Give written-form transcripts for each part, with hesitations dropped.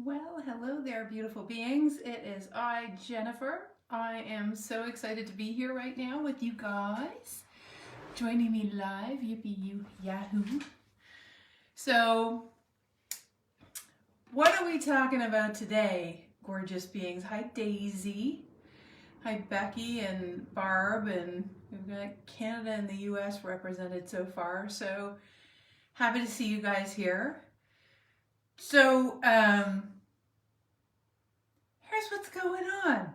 Well, hello there, beautiful beings. It is I, Jennifer. I am so excited to be here right now with you guys, joining me live, yippee you yahoo. So, what are we talking about today, gorgeous beings? Hi, Daisy. Hi, Becky and Barb, and we've got Canada and the US represented so far. So, happy to see you guys here. So, here's what's going on.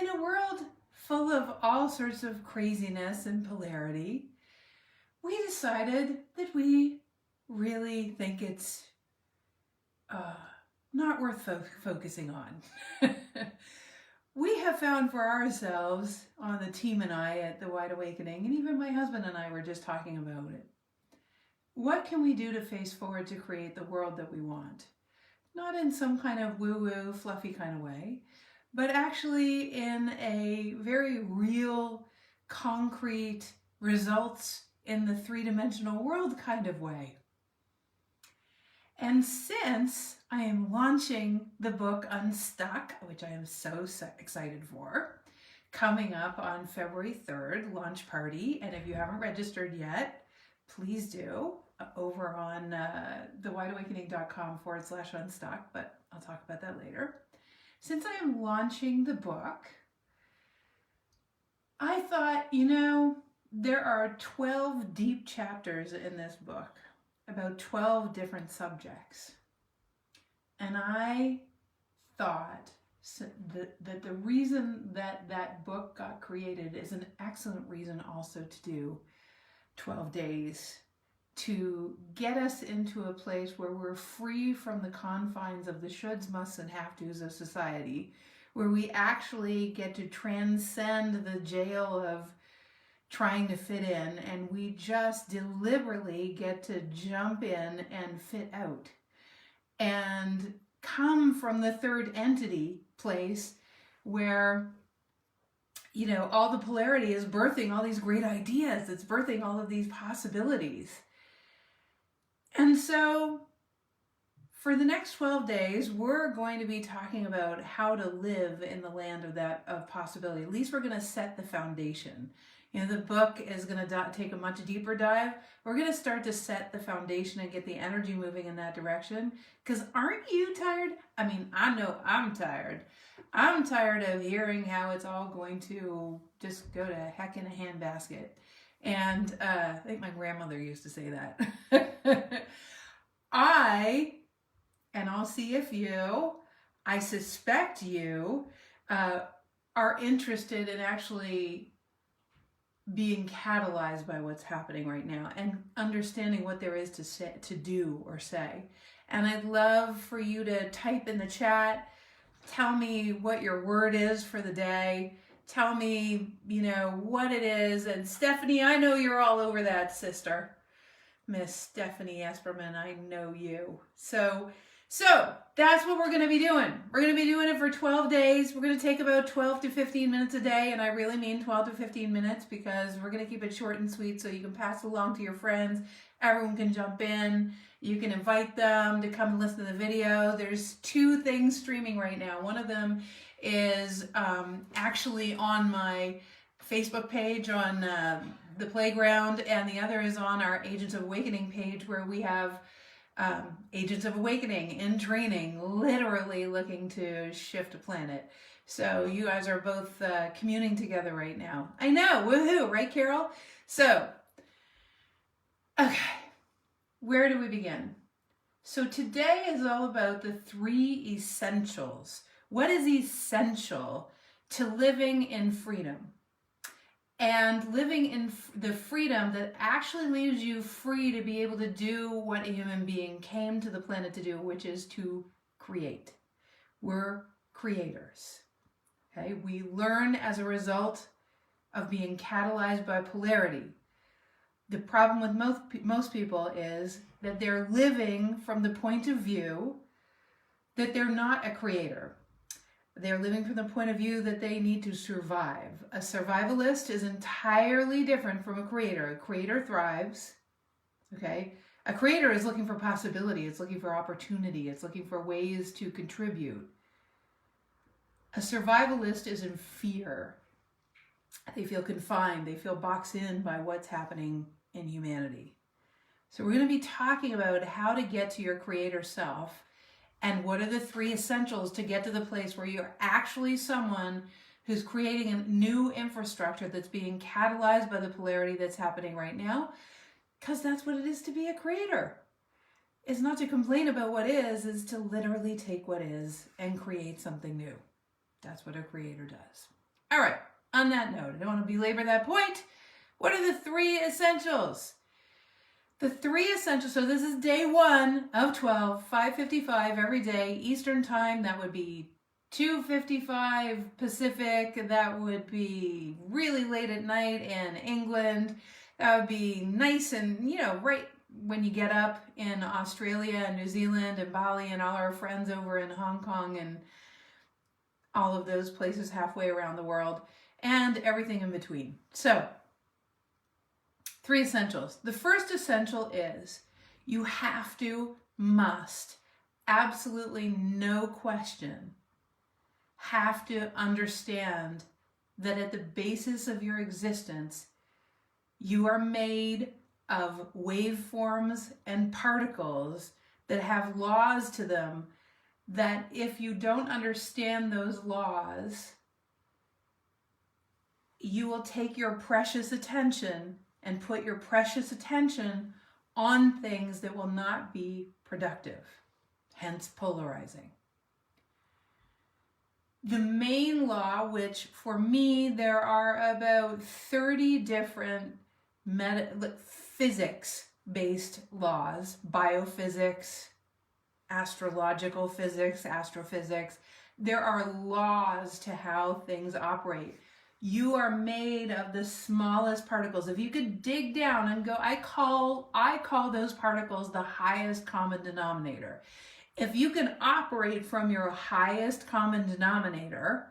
In a world full of all sorts of craziness and polarity, we decided that we really think it's not worth focusing on. We have found for ourselves, on the team and I at The Wide Awakening, and even my husband and I were just talking about it, what can we do to face forward to create the world that we want? Not in some kind of woo-woo, fluffy kind of way, but actually in a very real, concrete, results in the three-dimensional world kind of way. And since I am launching the book Unstuck, which I am so excited for, coming up on February 3rd, launch party, and if you haven't registered yet, please do, over on thewideawakening.com/unstuck, but I'll talk about that later. Since I am launching the book, I thought, there are 12 deep chapters in this book, about 12 different subjects. And I thought that the reason that that book got created is an excellent reason also to do 12 days to get us into a place where we're free from the confines of the shoulds, musts, and have-tos of society, where we actually get to transcend the jail of trying to fit in, and we just deliberately get to jump in and fit out and come from the third entity place where all the polarity is birthing all these great ideas. It's birthing all of these possibilities. And so for the next 12 days, we're going to be talking about how to live in the land of possibility. At least we're going to set the foundation. The book is going to take a much deeper dive. We're going to start to set the foundation and get the energy moving in that direction. Because aren't you tired? I mean, I know I'm tired. I'm tired of hearing how it's all going to just go to heck in a handbasket. And I think my grandmother used to say that. And I'll see if I suspect you are interested in actually being catalyzed by what's happening right now and understanding what there is to do or say. And I'd love for you to type in the chat, tell me what your word is for the day. Tell me, what it is. And Stephanie, I know you're all over that, sister. Miss Stephanie Esperman, I know you. So that's what we're going to be doing. We're going to be doing it for 12 days. We're going to take about 12 to 15 minutes a day. And I really mean 12 to 15 minutes because we're going to keep it short and sweet so you can pass it along to your friends. Everyone can jump in. You can invite them to come and listen to the video. There's 2 things streaming right now. One of them is actually on my Facebook page on the playground, and the other is on our Agents of Awakening page, where we have Agents of Awakening in training, literally looking to shift a planet. So you guys are both communing together right now. I know, woohoo, right, Carol? So, okay, where do we begin? So today is all about the 3 essentials. What is essential to living in freedom? And living in the freedom that actually leaves you free to be able to do what a human being came to the planet to do, which is to create. We're creators. Okay? We learn as a result of being catalyzed by polarity. The problem with most people is that they're living from the point of view that they're not a creator. They're living from the point of view that they need to survive. A survivalist is entirely different from a creator. A creator thrives, okay? A creator is looking for possibility. It's looking for opportunity. It's looking for ways to contribute. A survivalist is in fear. They feel confined. They feel boxed in by what's happening in humanity. So we're going to be talking about how to get to your creator self and what are the 3 essentials to get to the place where you're actually someone who's creating a new infrastructure that's being catalyzed by the polarity that's happening right now. Because that's what it is to be a creator. It's not to complain about what is to literally take what is and create something new. That's what a creator does. All right, on that note, I don't want to belabor that point. What are the 3 essentials? The 3 essentials, so this is day 1 of 12, 5:55 every day, Eastern time. That would be 2:55 Pacific. That would be really late at night in England. That would be nice and, right when you get up in Australia and New Zealand and Bali and all our friends over in Hong Kong and all of those places halfway around the world and everything in between. So, 3 essentials. The first essential is you have to, must, absolutely no question, have to understand that at the basis of your existence, you are made of waveforms and particles that have laws to them that if you don't understand those laws, you will take your precious attention and put your precious attention on things that will not be productive, hence polarizing. The main law, which for me, there are about 30 different physics-based laws, biophysics, astrological physics, astrophysics. There are laws to how things operate. You are made of the smallest particles. If you could dig down and go, I call those particles the highest common denominator. If you can operate from your highest common denominator,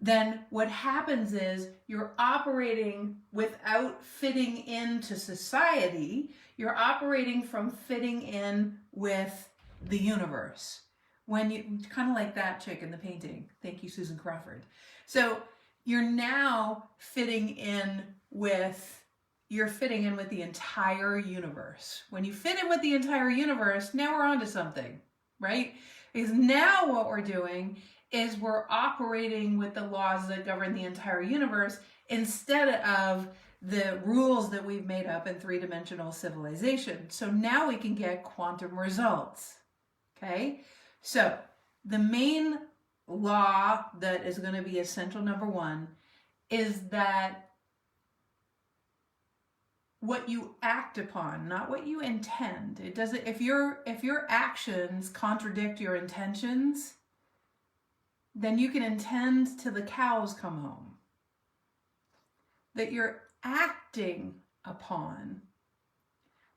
then what happens is you're operating without fitting into society. You're operating from fitting in with the universe. When you, kind of like that chick in the painting. Thank you, Susan Crawford. So you're now fitting in with the entire universe. When you fit in with the entire universe, now we're onto something, right? Because now what we're doing is we're operating with the laws that govern the entire universe instead of the rules that we've made up in 3-dimensional civilization. So now we can get quantum results, okay? So the main law that is going to be essential number 1 is that what you act upon, not what you intend. It doesn't, if your actions contradict your intentions, then you can intend till the cows come home. That you're acting upon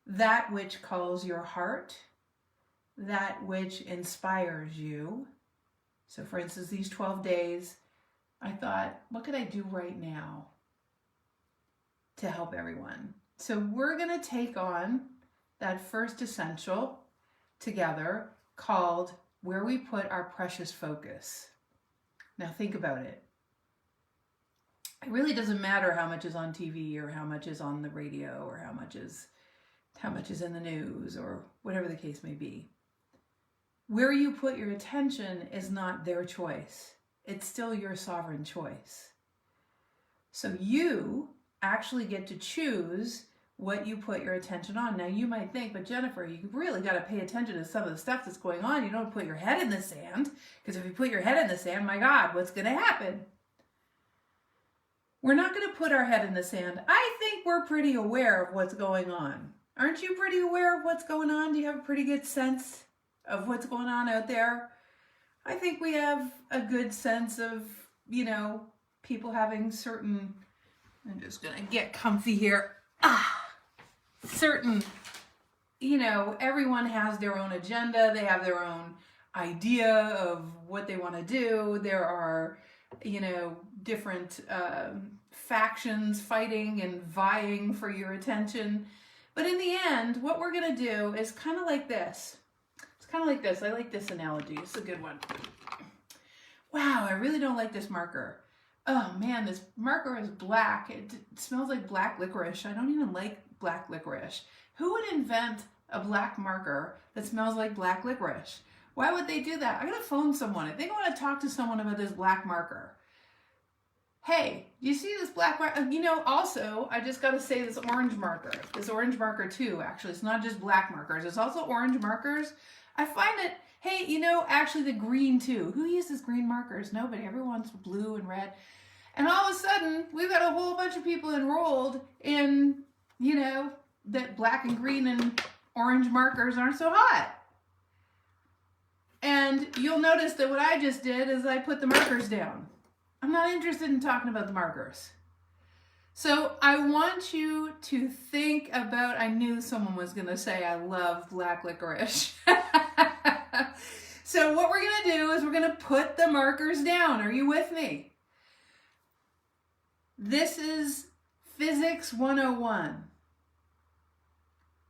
that which calls your heart, that which inspires you. So for instance, these 12 days, I thought, what could I do right now to help everyone? So we're going to take on that first essential together called where we put our precious focus. Now think about it. It really doesn't matter how much is on TV or how much is on the radio or how much is in the news or whatever the case may be. Where you put your attention is not their choice. It's still your sovereign choice. So you actually get to choose what you put your attention on. Now you might think, but Jennifer, you really got to pay attention to some of the stuff that's going on. You don't put your head in the sand, because if you put your head in the sand, my God, what's going to happen? We're not going to put our head in the sand. I think we're pretty aware of what's going on. Aren't you pretty aware of what's going on? Do you have a pretty good sense of what's going on out there? I think we have a good sense of, people having certain, I'm just going to get comfy here. Certain, everyone has their own agenda. They have their own idea of what they want to do. There are, different factions fighting and vying for your attention. But in the end, what we're going to do is kind of like this. It's kind of like this. I like this analogy. It's a good one. Wow, I really don't like this marker. Oh man, this marker is black. It smells like black licorice. I don't even like black licorice. Who would invent a black marker that smells like black licorice? Why would they do that? I gotta phone someone. I think I want to talk to someone about this black marker. Hey, do you see this black marker? You know, also, I just gotta say this orange marker. This orange marker too, actually. It's not just black markers. It's also orange markers. I find it, hey, you know, actually the green too. Who uses green markers? Nobody. Everyone's blue and red. And all of a sudden, we've got a whole bunch of people enrolled in, you know, that black and green and orange markers aren't so hot. And you'll notice that what I just did is I put the markers down. I'm not interested in talking about the markers. So I want you to think about, I knew someone was going to say I love black licorice. So what we're going to do is we're going to put the markers down. Are you with me? This is Physics 101.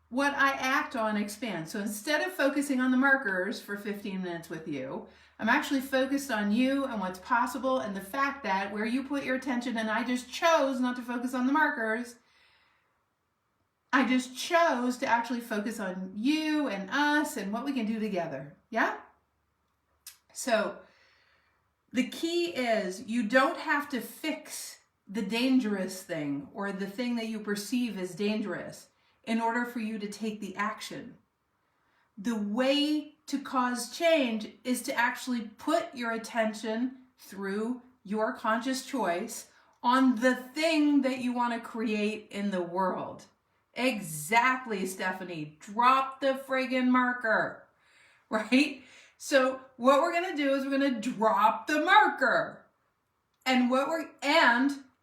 What I act on expands. So instead of focusing on the markers for 15 minutes with you, I'm actually focused on you and what's possible and the fact that where you put your attention, and I just chose not to focus on the markers, I just chose to actually focus on you and us and what we can do together. Yeah? So the key is you don't have to fix the dangerous thing or the thing that you perceive as dangerous in order for you to take the action. The way to cause change is to actually put your attention through your conscious choice on the thing that you want to create in the world. Exactly, Stephanie. Drop the friggin' marker, right? So what we're going to do is we're going to drop the marker. And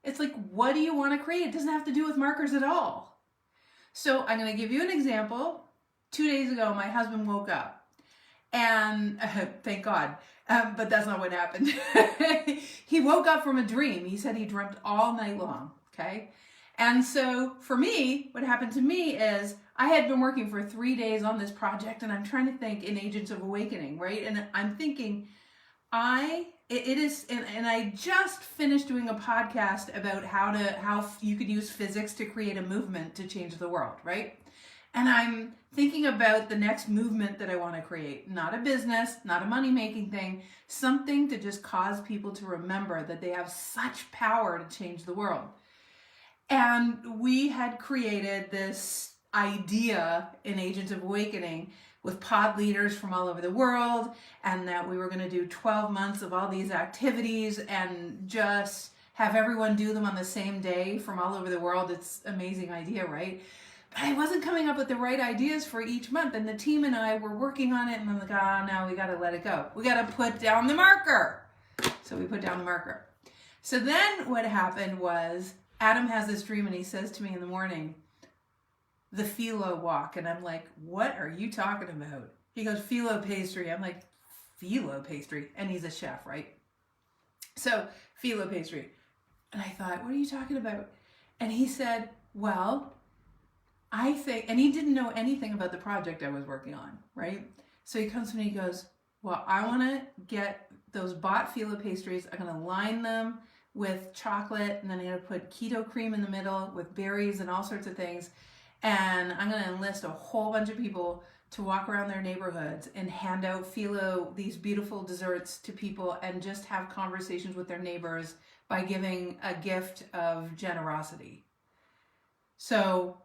it's like, what do you want to create? It doesn't have to do with markers at all. So I'm going to give you an example. 2 days ago, my husband woke up and thank God, but that's not what happened. He woke up from a dream. He said he dreamt all night long. Okay. And so for me, what happened to me is I had been working for 3 days on this project and I'm trying to think in Agents of Awakening, right? And I'm thinking and I just finished doing a podcast about how you could use physics to create a movement to change the world, right? And I'm thinking about the next movement that I want to create. Not a business, not a money-making thing, something to just cause people to remember that they have such power to change the world. And we had created this idea in Agents of Awakening with pod leaders from all over the world, and that we were going to do 12 months of all these activities and just have everyone do them on the same day from all over the world. It's an amazing idea, right? But I wasn't coming up with the right ideas for each month, and the team and I were working on it, and I'm like, now we got to let it go. We got to put down the marker. So we put down the marker. So then what happened was Adam has this dream, and he says to me in the morning, the filo walk. And I'm like, what are you talking about? He goes, filo pastry. I'm like, filo pastry. And he's a chef, right? So filo pastry. And I thought, what are you talking about? And he said, well, I think, and he didn't know anything about the project I was working on, right? So he comes to me and he goes, well, I want to get those bought filo pastries. I'm going to line them with chocolate, and then I'm going to put keto cream in the middle with berries and all sorts of things. And I'm going to enlist a whole bunch of people to walk around their neighborhoods and hand out filo, these beautiful desserts to people, and just have conversations with their neighbors by giving a gift of generosity. So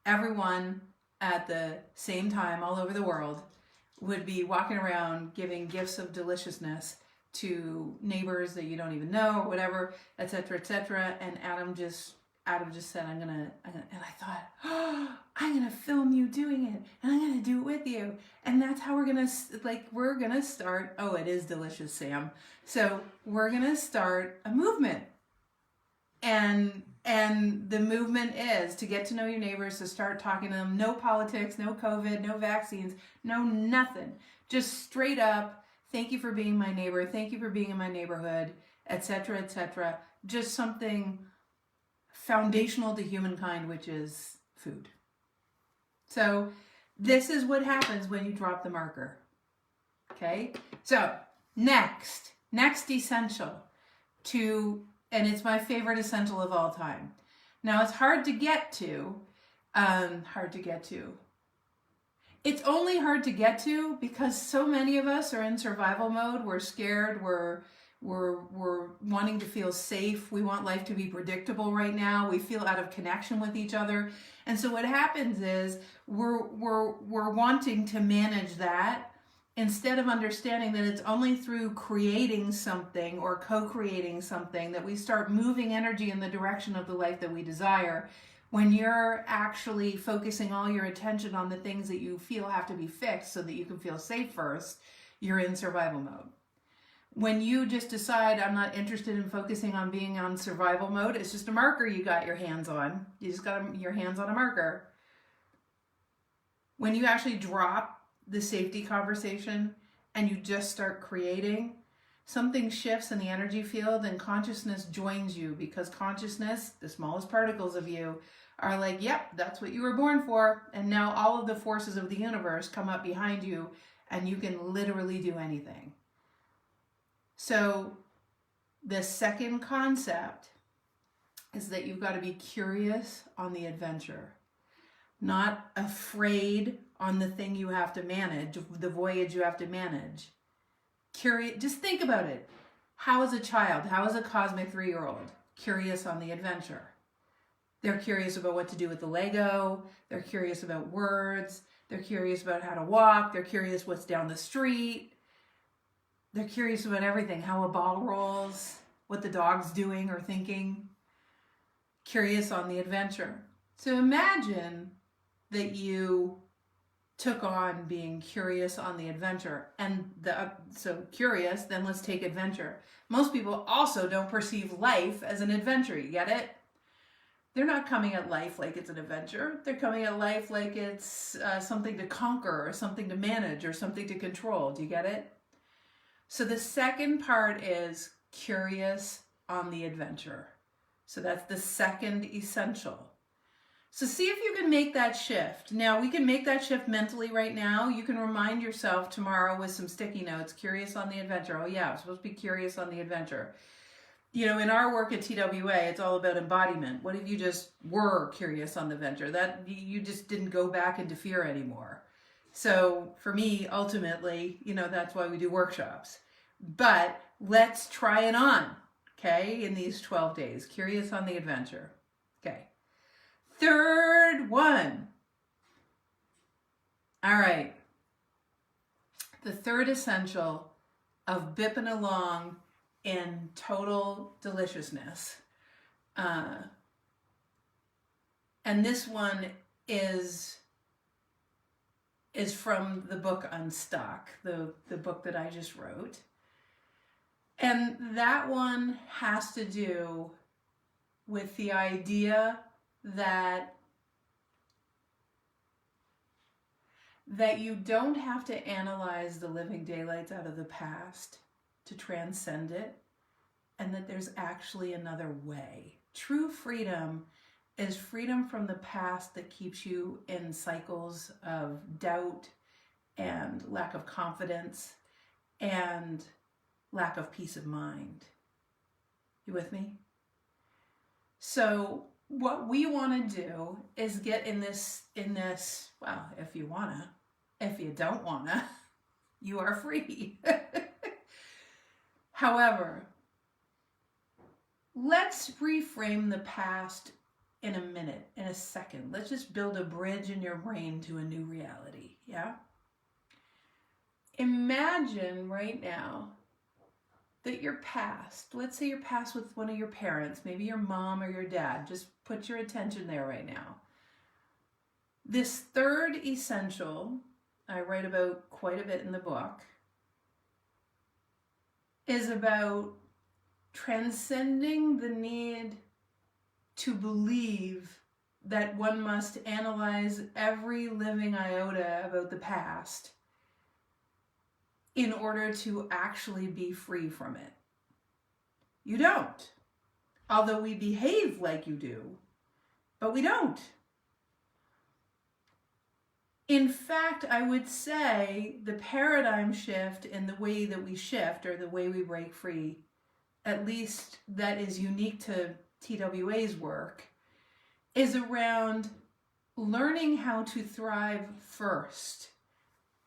everyone at the same time all over the world would be walking around giving gifts of deliciousness to neighbors that you don't even know or whatever, etc., etc. And Adam just said, and I thought, oh, I'm going to film you doing it, and I'm going to do it with you. And that's how we're going to start. Oh, it is delicious, Sam. So we're going to start a movement. And the movement is to get to know your neighbors, to start talking to them. No politics, no COVID, no vaccines, no nothing. Just straight up, thank you for being my neighbor. Thank you for being in my neighborhood, etc., etc. Just something foundational to humankind, which is food. So this is what happens when you drop the marker. Okay? So next essential and it's my favorite essential of all time. Now it's hard to get to. It's only hard to get to because so many of us are in survival mode. We're scared. We're wanting to feel safe. We want life to be predictable right now. We feel out of connection with each other. And so what happens is we're wanting to manage that instead of understanding that it's only through creating something or co-creating something that we start moving energy in the direction of the life that we desire. When you're actually focusing all your attention on the things that you feel have to be fixed so that you can feel safe first, you're in survival mode. When you just decide, I'm not interested in focusing on being on survival mode, it's just a marker you got your hands on. You just got your hands on a marker. When you actually drop the safety conversation and you just start creating, something shifts in the energy field and consciousness joins you, because consciousness, the smallest particles of you, are like, yep, that's what you were born for. And now all of the forces of the universe come up behind you and you can literally do anything. So the second concept is that you've got to be curious on the adventure, not afraid on the thing you have to manage, the voyage you have to manage. Curious, just think about it. How is a child, how is a cosmic 3-year-old curious on the adventure? They're curious about what to do with the Lego. They're curious about words. They're curious about how to walk. They're curious what's down the street. They're curious about everything, how a ball rolls, what the dog's doing or thinking. Curious on the adventure. So imagine that you took on being curious on the adventure. And so curious, then let's take adventure. Most people also don't perceive life as an adventure. You get it? They're not coming at life like it's an adventure. They're coming at life like it's something to conquer or something to manage or something to control. Do you get it? So the second part is curious on the adventure. So that's the second essential. So see if you can make that shift. Now, we can make that shift mentally right now. You can remind yourself tomorrow with some sticky notes, curious on the adventure. Oh yeah, I'm supposed to be curious on the adventure. You know, in our work at TWA, it's all about embodiment. What if you just were curious on the adventure? That you just didn't go back into fear anymore. So for me, ultimately, you know, that's why we do workshops. But let's try it on, okay, in these 12 days. Curious on the adventure. Okay. Third one. All right. The third essential of bipping along in total deliciousness. And this one is from the book UNSTUCK, the book that I just wrote. And that one has to do with the idea that you don't have to analyze the living daylights out of the past to transcend it, and that there's actually another way. True freedom is freedom from the past that keeps you in cycles of doubt and lack of confidence and lack of peace of mind. You with me? So what we want to do is get in this, well, if you wanna, if you don't wanna, you are free. However, let's reframe the past in a minute, in a second. Let's just build a bridge in your brain to a new reality, yeah? Imagine right now that your past, let's say your past with one of your parents, maybe your mom or your dad, just put your attention there right now. This third essential, I write about quite a bit in the book, is about transcending the need to believe that one must analyze every living iota about the past in order to actually be free from it. You don't. Although we behave like you do, but we don't. In fact, I would say the paradigm shift in the way that we shift, or the way we break free, at least that is unique to TWA's work, is around learning how to thrive first,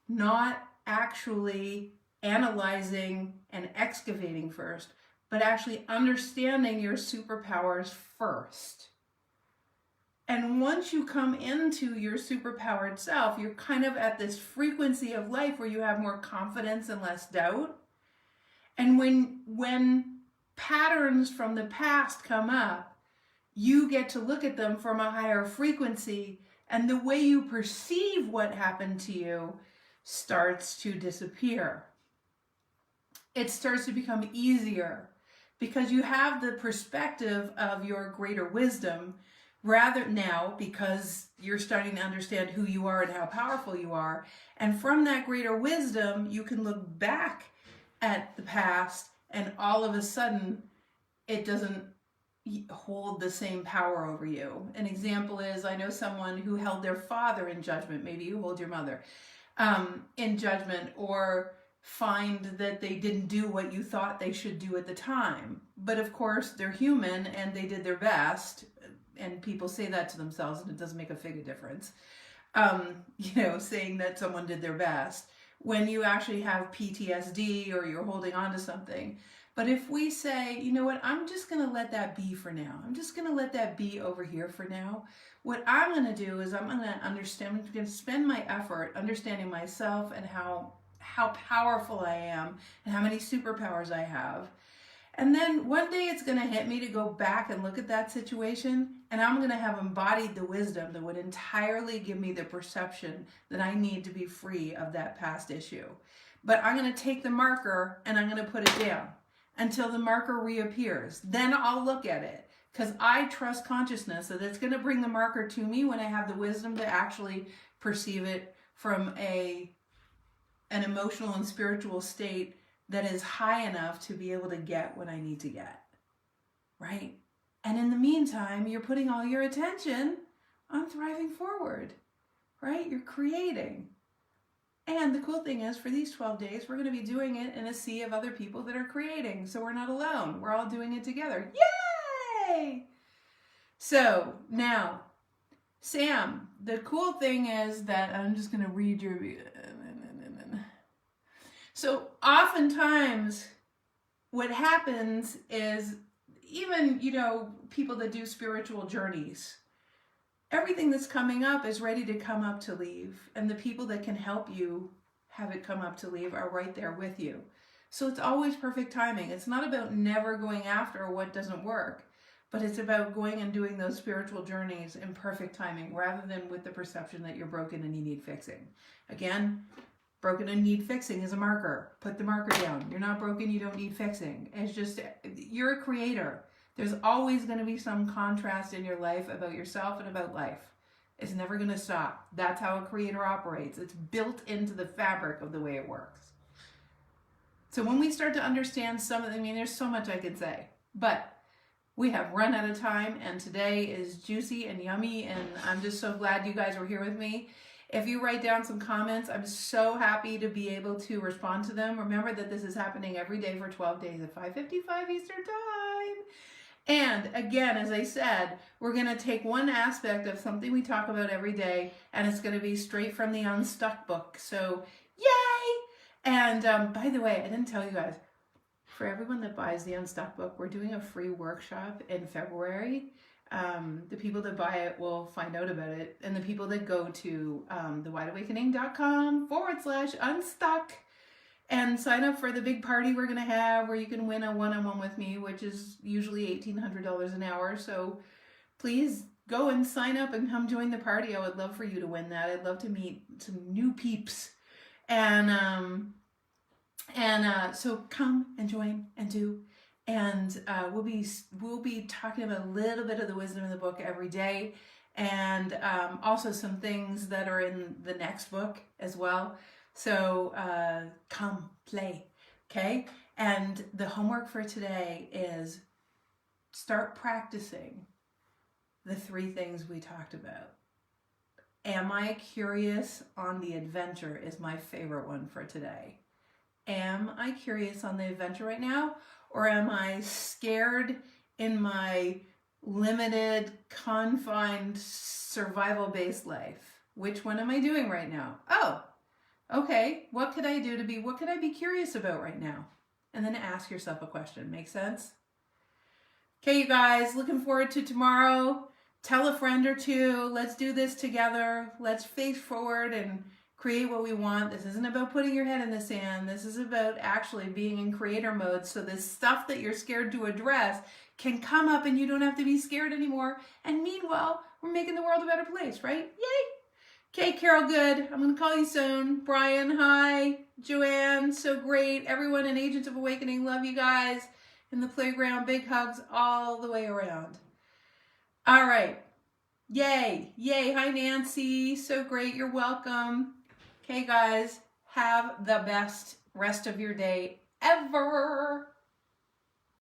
not actually analyzing and excavating first, but actually understanding your superpowers first. And once you come into your superpowered self, you're kind of at this frequency of life where you have more confidence and less doubt. And when patterns from the past come up, you get to look at them from a higher frequency, and the way you perceive what happened to you starts to disappear. It starts to become easier because you have the perspective of your greater wisdom, rather now, because you're starting to understand who you are and how powerful you are. And from that greater wisdom, you can look back at the past, and all of a sudden, it doesn't hold the same power over you. An example is, I know someone who held their father in judgment. Maybe you hold your mother in judgment, or find that they didn't do what you thought they should do at the time. But of course, they're human and they did their best. And people say that to themselves, and it doesn't make a fig of difference. Saying that someone did their best when you actually have PTSD or you're holding on to something. But if we say, you know what, I'm just going to let that be for now. I'm just going to let that be over here for now. What I'm going to do is I'm going to understand, I'm going to spend my effort understanding myself and how powerful I am and how many superpowers I have. And then one day it's going to hit me to go back and look at that situation, and I'm going to have embodied the wisdom that would entirely give me the perception that I need to be free of that past issue. But I'm going to take the marker and I'm going to put it down until the marker reappears. Then I'll look at it, because I trust consciousness that it's going to bring the marker to me when I have the wisdom to actually perceive it from an emotional and spiritual state that is high enough to be able to get what I need to get, right? And in the meantime, you're putting all your attention on thriving forward, right? You're creating. And the cool thing is, for these 12 days, we're going to be doing it in a sea of other people that are creating. So we're not alone. We're all doing it together. Yay! So now, Sam, the cool thing is that I'm just going to read your... So oftentimes what happens is, even, people that do spiritual journeys, everything that's coming up is ready to come up to leave. And the people that can help you have it come up to leave are right there with you. So it's always perfect timing. It's not about never going after what doesn't work, but it's about going and doing those spiritual journeys in perfect timing, rather than with the perception that you're broken and you need fixing. Again, broken and need fixing is a marker. Put the marker down. You're not broken, you don't need fixing. It's just, you're a creator. There's always going to be some contrast in your life about yourself and about life. It's never going to stop. That's how a creator operates. It's built into the fabric of the way it works. So when we start to understand there's so much I could say, but we have run out of time, and today is juicy and yummy, and I'm just so glad you guys were here with me. If you write down some comments, I'm so happy to be able to respond to them. Remember that this is happening every day for 12 days at 5:55 Eastern Time. And again, as I said, we're going to take one aspect of something we talk about every day, and it's going to be straight from the UNSTUCK book. So, yay! And by the way, I didn't tell you guys, for everyone that buys the UNSTUCK book, we're doing a free workshop in February. The people that buy it will find out about it, and the people that go to thewideawakening.com/unstuck and sign up for the big party we're going to have, where you can win a one-on-one with me, which is usually $1,800 an hour. So please go and sign up and come join the party. I would love for you to win that. I'd love to meet some new peeps, and so come and join and do. And we'll be talking about a little bit of the wisdom in the book every day, and also some things that are in the next book as well. So come play, okay? And the homework for today is start practicing the 3 things we talked about. Am I curious on the adventure is my favorite one for today. Am I curious on the adventure right now? Or am I scared in my limited, confined, survival-based life? Which one am I doing right now? Oh, okay, what could I be curious about right now? And then ask yourself a question. Make sense? Okay, you guys, looking forward to tomorrow. Tell a friend or two. Let's do this together. Let's face forward and create what we want. This isn't about putting your head in the sand. This is about actually being in creator mode, so this stuff that you're scared to address can come up and you don't have to be scared anymore. And meanwhile, we're making the world a better place, right? Yay! Okay, Carol, good. I'm going to call you soon. Brian, hi. Joanne, so great. Everyone in Agents of Awakening, love you guys. In the playground, big hugs all the way around. All right. Yay. Yay. Hi, Nancy. So great. You're welcome. Okay, guys. Have the best rest of your day ever.